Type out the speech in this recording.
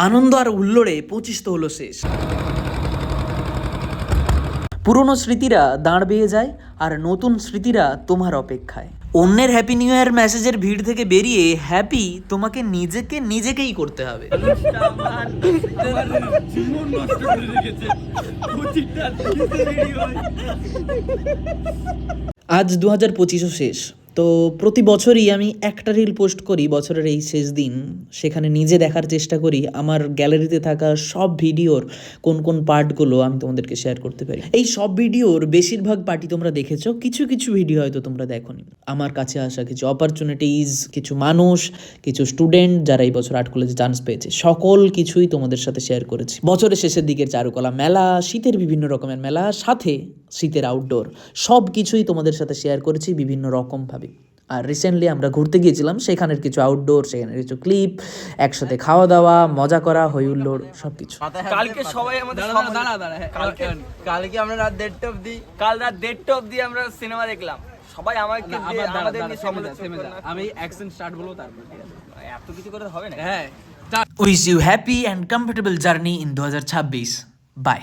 আনন্দ আর হুল্লোড়ে 25 তো হলো শেষ। পুরনো স্মৃতিরা দাঁড় বেয়ে যায় আর নতুন স্মৃতিরা তোমার অপেক্ষায়। অন্যের হ্যাপি নিউ ইয়ার মেসেজের ভিড় থেকে বেরিয়ে হ্যাপি তোমাকে নিজেকেই করতে হবে। আজ 2025 শেষ, তো প্রতি বছরই আমি একটা রিল পোস্ট করি বছরের এই শেষ দিন। সেখানে নিজে দেখার চেষ্টা করি আমার গ্যালারিতে থাকা সব ভিডিওর কোন কোন পার্টগুলো আমি তোমাদেরকে শেয়ার করতে পারি। এই সব ভিডিওর বেশিরভাগ পার্টই তোমরা দেখেছো, কিছু কিছু ভিডিও হয়তো তোমরা দেখোনি। আমার কাছে আসা কিছু অপরচুনিটিস, কিছু মানুষ, কিছু স্টুডেন্ট যারা এই বছর আর্ট কলেজে চান্স পেয়েছে, সকল কিছুই তোমাদের সাথে শেয়ার করেছি। বছরের শেষের দিকের চারুকলা মেলা, শীতের বিভিন্ন রকমের মেলা, সাথে শীতের আউটডোর, সব কিছুই তোমাদের সাথে শেয়ার করেছি বিভিন্ন রকমভাবে। আর রিসেন্টলি আমরা ঘুরতে গিয়েছিলাম, সেখানের কিছু আউটডোর, সেখানের কিছু ক্লিপ, একসাথে খাওয়া দাওয়া, মজা করা, হই হুল্লোড়, সব কিছু। কালকে সবাই আমাদের কালকে আমরা রাত 1:30 অবধি রাত 1:30 অবধি আমরা সিনেমা দেখলাম। সবাই আমাদের নিয়ে সমালোচনা। আমি অ্যাকশন স্টার্ট বলবো, তারপর এত কিছু করে হবে না। হ্যাঁ, wish you happy and comfortable journey in 2026. By.